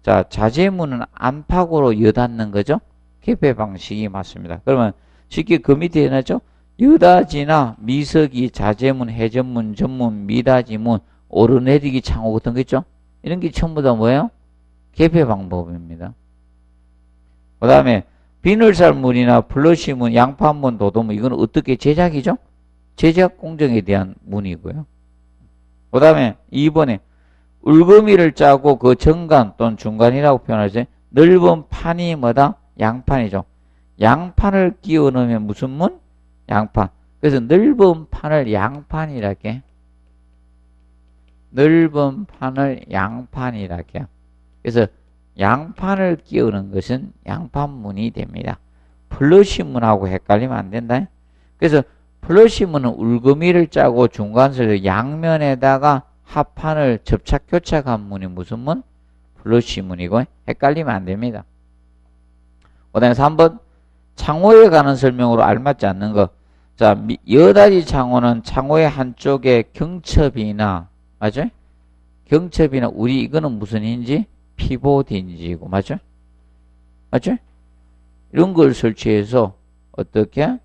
자, 자재문은 안팎으로 여닫는 거죠? 개폐 방식이 맞습니다. 그러면 쉽게 그 밑에 해놨죠? 여닫이나 미석이, 자재문, 해전문, 전문, 미닫이문, 오르내리기 창호 같은 거 있죠? 이런 게 전부 다 뭐예요? 개폐 방법입니다. 그 다음에 비늘살문이나 플러시문, 양판문, 도도문 이건 어떻게 제작이죠? 제작 공정에 대한 문이고요. 그 다음에 2번에 울거미를 짜고 그 정간 또는 중간이라고 표현하죠. 넓은 판이 뭐다? 양판이죠. 양판을 끼워 넣으면 무슨 문? 양판. 그래서 넓은 판을 양판이라게. 넓은 판을 양판이라게. 그래서 양판을 끼우는 것은 양판문이 됩니다. 플러시문하고 헷갈리면 안 된다. 그래서 플러시문은 울거미를 짜고 중간선을 양면에다가 합판을 접착 교착한 문이 무슨 문? 플러시문이고 헷갈리면 안 됩니다. 그 다음에 3번 창호에 관한 설명으로 알맞지 않는 거. 자, 여닫이 창호는 창호의 한쪽에 경첩이나 맞죠? 경첩이나 우리 이거는 무슨 인지? 피봇인지고 맞죠? 맞죠? 이런 걸 설치해서 어떻게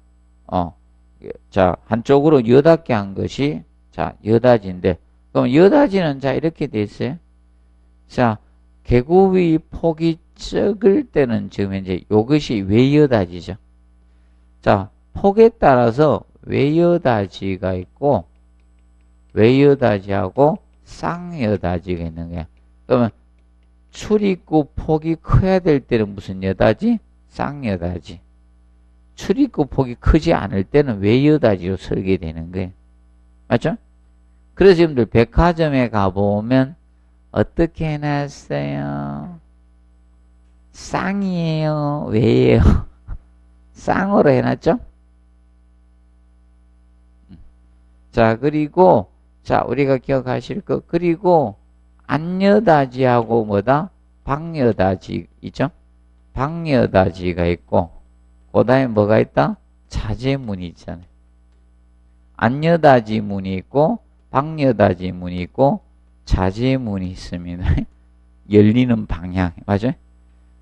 자 한쪽으로 여닫게 한 것이 자 여닫이인데 그럼 여닫이는 자 이렇게 돼 있어요. 자 계급의 폭이 적을 때는 지금 현재 이것이 외여닫이죠. 자 폭에 따라서 외여닫이가 있고 외여닫이하고 쌍여닫이가 있는 거야. 그러면 출입구 폭이 커야 될 때는 무슨 여닫이? 쌍여닫이. 출입구 폭이 크지 않을 때는 외여닫이로 설계되는 거예요. 맞죠? 그래서 여러분들 백화점에 가보면 어떻게 해놨어요? 쌍이에요? 왜예요? 쌍으로 해놨죠? 자, 그리고, 자, 우리가 기억하실 거, 그리고, 안여닫이하고 뭐다? 방여닫이 있죠? 방여닫이가 있고, 그 다음에 뭐가 있다? 자재문이 있잖아요. 안여닫이 문이 있고, 방여닫이 문이 있고, 자재문이 있습니다. 열리는 방향, 맞아요?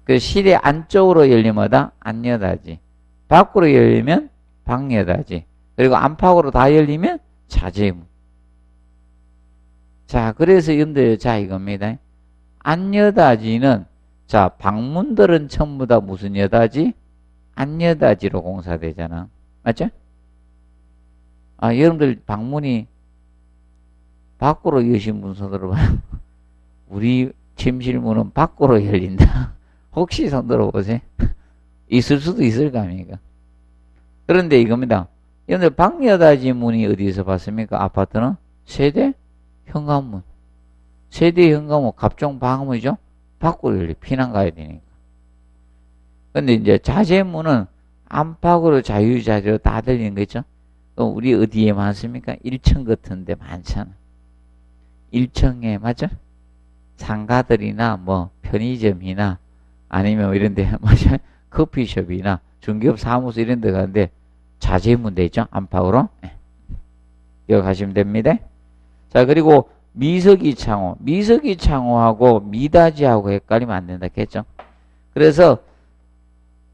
그 실의 안쪽으로 열리마다 안여닫이, 밖으로 열리면 방여닫이, 그리고 안팎으로 다 열리면 자재문. 자, 그래서 여러분들, 자, 이겁니다. 안여닫이는, 자, 방문들은 전부 다 무슨 여닫이? 안여닫이로 공사되잖아. 맞죠? 아, 여러분들 방문이 밖으로 여신 분 손 들어봐요. 우리 침실문은 밖으로 열린다. 혹시 손 들어보세요? 있을 수도 있을 거 아닙니까? 그런데 이겁니다. 여러분들 방여닫이 문이 어디서 봤습니까? 아파트는? 세대? 현관문. 세대 현관문, 갑종 방문이죠? 밖으로 열리, 피난 가야 되니까. 근데 이제 자재문은 안팎으로 자유자재로 다 들리는 거 있죠? 그럼 우리 어디에 많습니까? 1층 같은 데 많잖아. 1층에, 맞죠? 상가들이나 뭐 편의점이나 아니면 이런 데, 맞죠? 커피숍이나 중개업 사무소 이런 데 가는데 자재문 돼 있죠? 안팎으로. 기억하시면 됩니다. 자, 그리고 미석이 창호. 미석이 창호하고 미닫이하고 헷갈리면 안 된다 했죠? 그래서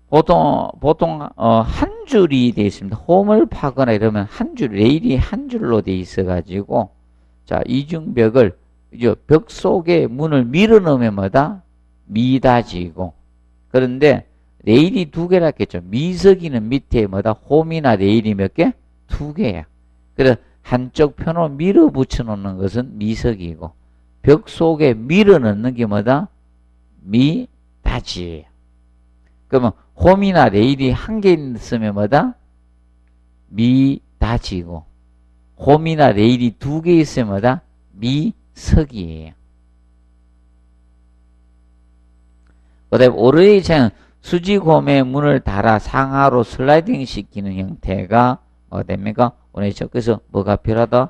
보통 한 줄이 돼 있습니다. 홈을 파거나 이러면 한 줄, 레일이 한 줄로 돼 있어가지고, 자, 이중벽을, 벽 속에 문을 밀어 넣으면 뭐다? 미닫이고. 그런데 레일이 두 개라 했죠. 미석이는 밑에 뭐다? 홈이나 레일이 몇 개? 두 개야. 그래서 한쪽 편으로 밀어 붙여 놓는 것은 미석이고, 벽 속에 밀어 넣는 게 뭐다? 미닫이에요. 그러면 홈이나 레일이 한 개 있으면 뭐다? 미닫이고, 홈이나 레일이 두 개 있으면 뭐다? 미석이에요. 그 다음에 오르의 창은 수직홈에 문을 달아 상하로 슬라이딩 시키는 형태가 뭐 됩니까? 오르죠. 그래서 뭐가 필요하다?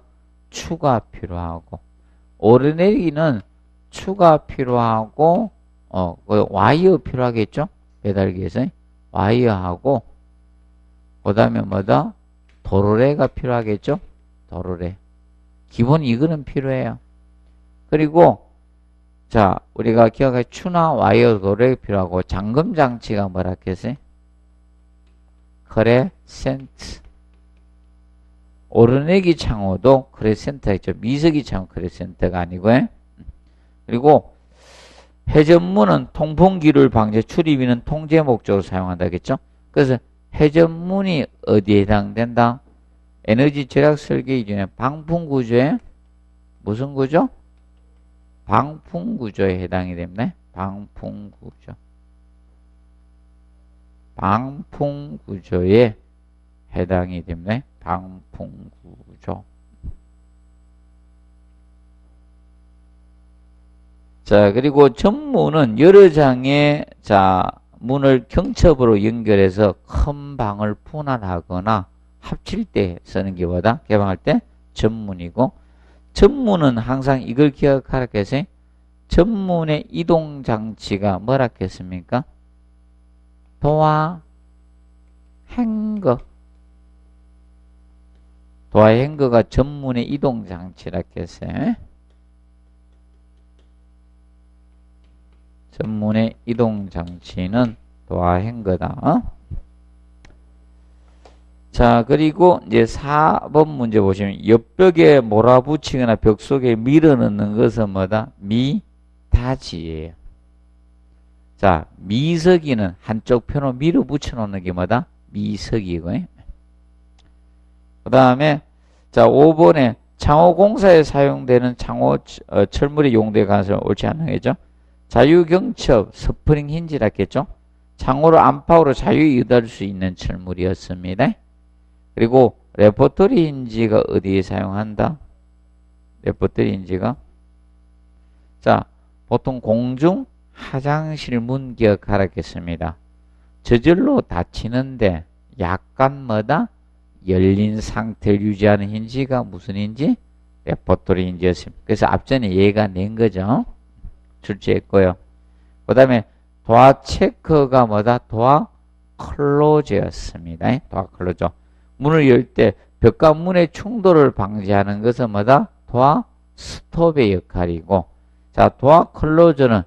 추가 필요하고, 오르내리기는 추가 필요하고, 와이어 필요하겠죠? 배달기에서 와이어하고, 그 다음에 뭐다? 도로래가 필요하겠죠? 도로래. 기본 이거는 필요해요. 그리고 자, 우리가 기억할 추나 와이어 도로래가 필요하고, 잠금 장치가 뭐라 했어요? 크레센트. 오르내기 창호도 크레센트가 있죠. 미석이 창호 크레센트가 아니고요. 그리고 회전문은 통풍기를 방제, 출입인은 통제 목적으로 사용한다겠죠. 그래서 회전문이 어디에 해당된다? 에너지 절약 설계 기준에 방풍구조에 무슨 구조? 방풍구조에 해당이 됩니다. 방풍구조. 방풍구조에 해당이 됩니다. 방풍구조. 자, 그리고 전문은 여러 장의, 자, 문을 경첩으로 연결해서 큰 방을 분할하거나 합칠 때 쓰는 게 뭐다? 개방할 때 전문이고, 전문은 항상 이걸 기억하라 했어요. 전문의 이동 장치가 뭐라 했습니까? 도화 행거. 도화 행거가 전문의 이동 장치라 했어요. 전문의 이동 장치는 도화행거다. 자, 그리고 이제 4번 문제 보시면 옆벽에 몰아붙이거나 벽 속에 밀어넣는 것은 뭐다? 미닫이에요. 자, 미석이는 한쪽 편으로 밀어붙여 놓는 게 뭐다? 미석이고. 그 다음에 자, 5번에 창호공사에 사용되는 창호 철물이 용도에 관해서 옳지 않은 거죠. 자유경첩 스프링 힌지라 했겠죠. 창호를 안팎으로 자유히 유도할 수 있는 철물이었습니다. 그리고 레퍼토리 힌지가 어디에 사용한다? 레퍼토리 힌지가 자, 보통 공중 화장실 문 기억하라 했습니다. 저절로 닫히는데 약간 뭐다? 열린 상태를 유지하는 힌지가 무슨 힌지? 레퍼토리 힌지였습니다. 그래서 앞전에 얘가 낸 거죠. 출제했고요. 그 다음에 도화 체커가 뭐다? 도화 클로저였습니다. 도화 클로저. 문을 열 때 벽과 문의 충돌을 방지하는 것은 뭐다? 도화 스톱의 역할이고, 자, 도화 클로저는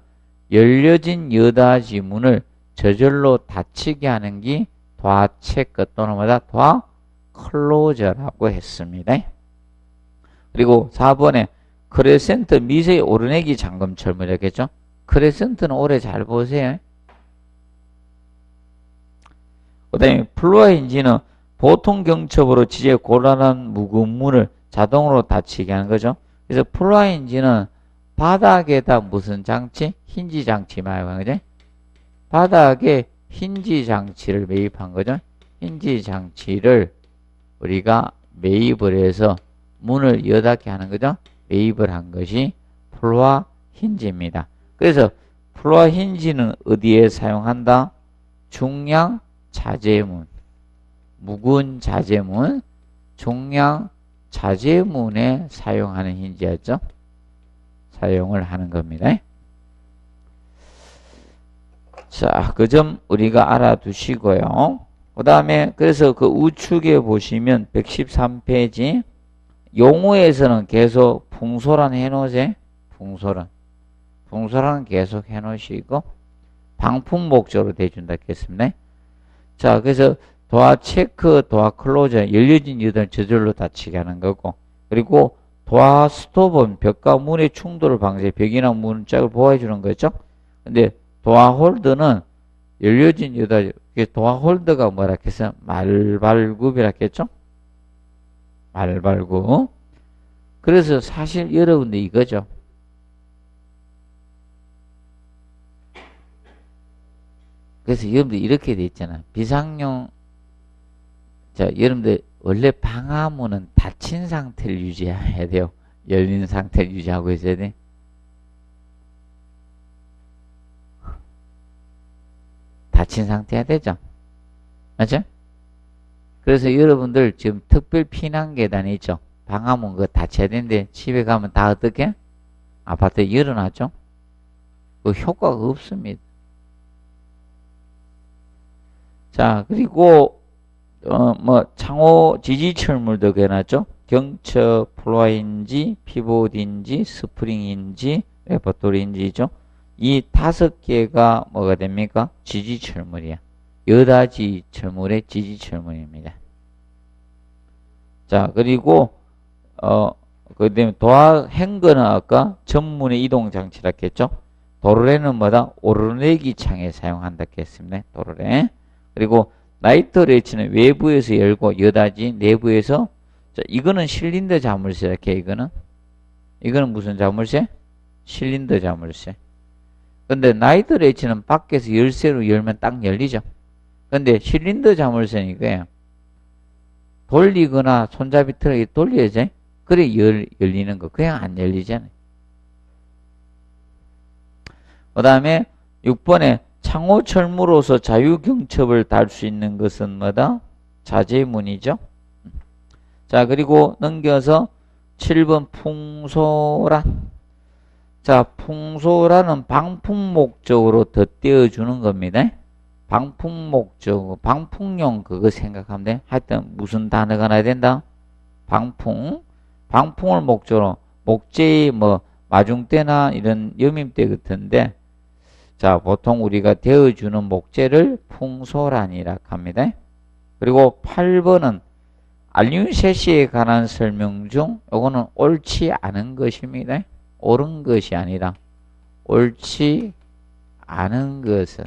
열려진 여닫이 문을 저절로 닫히게 하는 게 도화 체커 또는 뭐다? 도화 클로저라고 했습니다. 그리고 4번에 크레센트 미세 오르내기 잠금 철물이었겠죠? 크레센트는 오래 잘 보세요. 그 다음에 플루아 힌지는 보통 경첩으로 지지에 곤란한 무거운 문을 자동으로 닫히게 하는 거죠. 그래서 플루아 힌지는 바닥에다 무슨 장치? 힌지 장치 말고 그죠? 바닥에 힌지 장치를 매입한 거죠. 힌지 장치를 우리가 매입을 해서 문을 여닫게 하는 거죠. 매입을 한 것이 플루아 힌지입니다. 그래서 플루아 힌지는 어디에 사용한다? 중량 자재문, 무거운 자재문, 중량 자재문에 사용하는 힌지였죠. 사용을 하는 겁니다. 자, 그 점 우리가 알아두시고요. 그 다음에 그래서 그 우측에 보시면 113페이지 용어에서는 계속 풍소란 해놓으세요. 풍소란 계속 해놓으시고 방풍 목적으로 대준다 했습니다. 자, 그래서 도화 체크, 도화 클로저 열려진 여덟 저절로 닫히게 하는 거고, 그리고 도화 스톱은 벽과 문의 충돌을 방지해 벽이나 문짝을 보호해 주는 거죠. 근데 도화 홀더는 열려진 여덟, 도화 홀더가 뭐라 했어요? 말발굽이라 했겠죠? 말발굽. 그래서 사실 여러분들 이거죠. 그래서 여러분들 이렇게 돼 있잖아. 비상용, 자, 여러분들 원래 방화문은 닫힌 상태를 유지해야 돼요. 열린 상태를 유지하고 있어야 돼. 닫힌 상태 해야 되죠. 맞죠? 그래서 여러분들 지금 특별 피난 계단이 있죠. 방화문 그거 닫혀야 되는데 집에 가면 다 어떻게? 아파트에 열어놨죠. 그 효과가 없습니다. 자, 그리고 창호 지지철물도 해놨죠. 경첩, 플루아인지, 피봇인지, 스프링인지, 레퍼토리인지죠. 이 5개가 뭐가 됩니까? 지지철물이야. 여닫이 철물의 지지철물입니다. 자, 그리고 그 다음에 도화 행거는 아까 전문의 이동 장치라 했죠. 도르래는 뭐다? 오르내기 창에 사용한다 했습니다. 도르래. 그리고 나이트 레치는 외부에서 열고 여닫이 내부에서, 자, 이거는 실린더 자물쇠 이렇게. 이거는 무슨 자물쇠? 실린더 자물쇠. 근데 나이트 레치는 밖에서 열쇠로 열면 딱 열리죠. 근데 실린더 자물쇠는 이거예요. 돌리거나 손잡이 틀어서 돌려야지. 그래 열리는 거. 그냥 안 열리잖아요. 그 다음에 6번에 창호철무로서 자유경첩을 달 수 있는 것은 뭐다? 자재문이죠. 자, 그리고 넘겨서 7번 풍소란. 자, 풍소란은 방풍 목적으로 덧대어주는 겁니다. 방풍 목적, 방풍용 그거 생각하면 돼. 하여튼 무슨 단어가 나야 된다? 방풍. 방풍을 목적으로, 목재의 마중대나 이런 여밈대 같은데, 자, 보통 우리가 데워주는 목재를 풍소란이라 합니다. 그리고 8번은 알루미늄 셰시에 관한 설명 중 요거는 옳지 않은 것입니다. 옳은 것이 아니라 옳지 않은 것은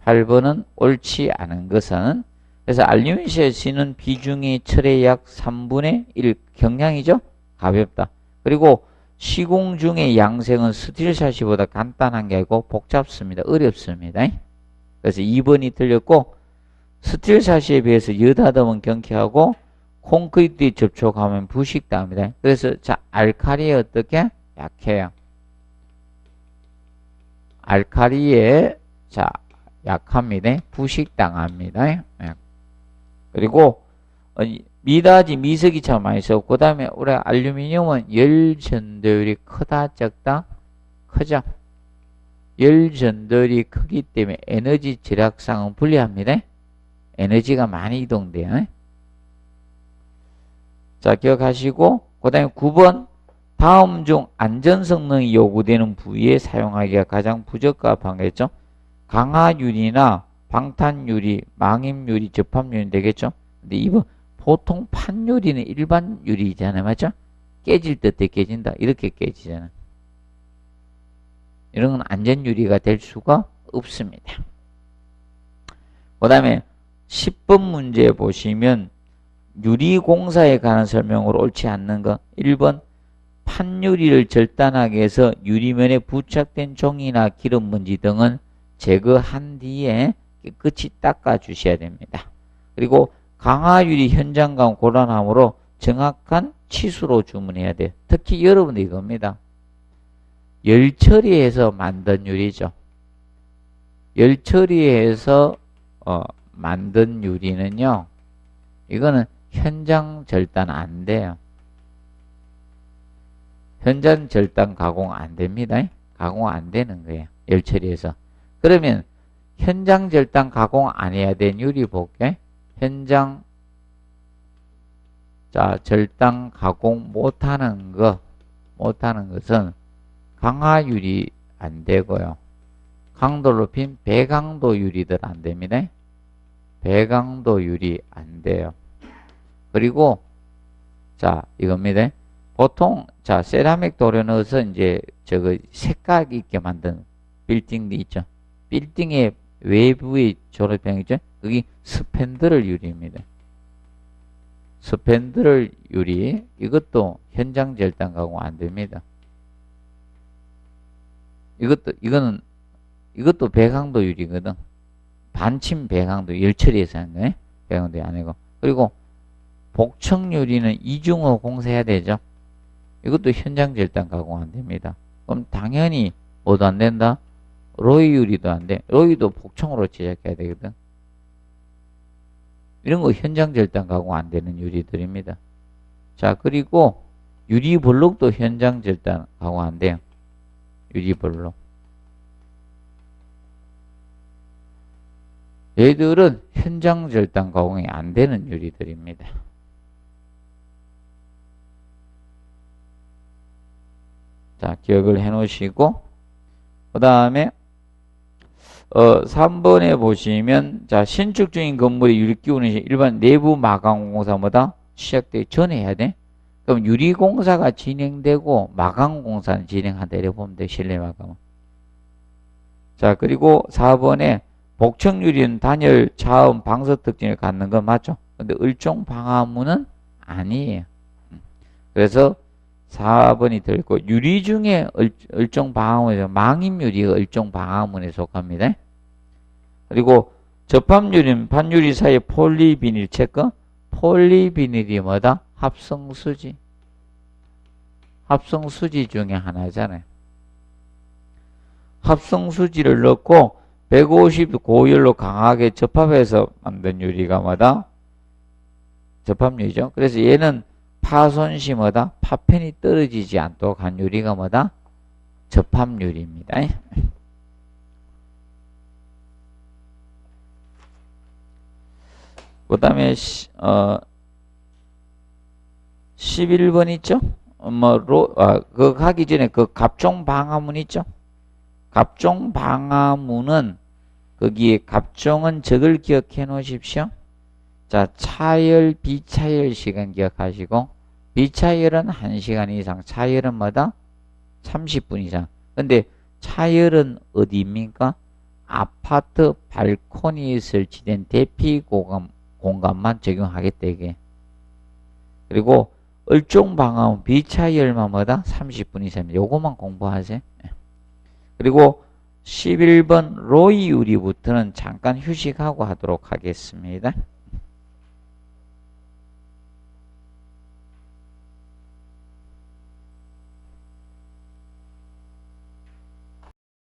8번은 옳지 않은 것은 그래서 알루미늄 셰시는 비중이 철의 약 3분의 1 경량이죠. 가볍다. 그리고 시공 중의 양생은 스틸 샤시보다 간단한 게 아니고 복잡습니다. 어렵습니다. 그래서 2번이 틀렸고 스틸 샤시에 비해서 여다듬은 경쾌하고 콘크리트에 접촉하면 부식당합니다. 그래서 자 알칼리에 어떻게? 약해요. 알칼리에 자 약합니다. 부식당합니다. 그리고 미닫이 미석이 참 많이 썼고 그 다음에 우리 알루미늄은 열 전도율이 크다 적다? 크죠. 열 전도율이 크기 때문에 에너지 절약상은 불리합니다. 에너지가 많이 이동돼요. 자, 기억하시고 그 다음에 9번 다음 중 안전 성능이 요구되는 부위에 사용하기가 가장 부적합한 거겠죠. 강화유리나 방탄유리, 망임유리, 접합유리 되겠죠. 근데 이번 보통 판유리는 일반 유리잖아요. 맞죠? 깨질 듯해 깨진다. 이렇게 깨지잖아. 이런 건 안전유리가 될 수가 없습니다. 그 다음에 10번 문제 보시면 유리공사에 관한 설명으로 옳지 않는 거 1번 판유리를 절단하기 위해서 유리면에 부착된 종이나 기름 먼지 등은 제거한 뒤에 깨끗이 닦아 주셔야 됩니다. 그리고 강화유리 현장감 곤란하므로 정확한 치수로 주문해야 돼요. 특히 여러분들 이겁니다. 열 처리해서 만든 유리죠. 열 처리해서 만든 유리는요. 이거는 현장 절단 안 돼요. 현장 절단 가공 안 됩니다. 가공 안 되는 거예요. 열 처리해서. 그러면 현장 절단 가공 안 해야 된 유리 볼게. 현장 자 절단 가공 못하는 것은 강화유리 안 되고요. 강도를 높인 배강도 유리들 안 됩니다. 배강도 유리 안 돼요. 그리고 자 이겁니다. 보통 자 세라믹 도료 넣어서 이제 저거 색깔 있게 만든 빌딩도 있죠. 빌딩의 외부의 졸업형이죠. 그게 스팬드럴 유리입니다. 스팬드럴 유리 이것도 현장 절단 가공 안 됩니다. 이것도 배강도 유리거든. 반침 배강도 열 처리해서 하는 거예요. 배강도 아니고. 그리고 복층 유리는 이중으로 공사해야 되죠. 이것도 현장 절단 가공 안 됩니다. 그럼 당연히 뭐도 안 된다? 로이 유리도 안 돼. 로이도 복층으로 제작해야 되거든. 이런 거 현장 절단 가공 안 되는 유리들입니다. 자, 그리고 유리블록도 현장 절단 가공 안 돼요. 유리블록. 얘들은 현장 절단 가공이 안 되는 유리들입니다. 자, 기억을 해 놓으시고, 그 다음에, 3번에 보시면, 자, 신축 중인 건물에 유리 끼우는 일반 내부 마감공사보다 시작되기 전에 해야 돼. 그럼 유리공사가 진행되고, 마감공사는 진행한다. 이렇게 보면 돼, 실내 마감은. 자, 그리고 4번에 복층유리는 단열, 차음, 방석 특징을 갖는 건 맞죠? 근데 을종 방화문은 아니에요. 그래서 4번이 들고 유리 중에 을종 방화문에서 망임유리가 을종 방화문에 속합니다. 그리고 접합유리는 판유리 사이에 폴리비닐 체크. 폴리비닐이 뭐다? 합성수지. 합성수지 중에 하나잖아요. 합성수지를 넣고 150 고열로 강하게 접합해서 만든 유리가 뭐다? 접합유리죠. 그래서 얘는 파손시 뭐다? 파편이 떨어지지 않도록 한 유리가 뭐다? 접합유리입니다. 그 다음에 11번 있죠? 그 가기 전에 그 갑종 방화문 있죠? 갑종 방화문은 거기에 갑종은 적을 기억해 놓으십시오. 자, 차열, 비차열 시간 기억하시고, 비차열은 1시간 이상, 차열은 뭐다? 30분 이상. 근데 차열은 어디입니까? 아파트 발코니에 설치된 대피 공간만 적용하겠다, 이게. 그리고 을종방화문 비차열만 뭐다? 30분 이상입니다. 요거만 공부하세요. 그리고 11번 로이유리부터는 잠깐 휴식하고 하도록 하겠습니다.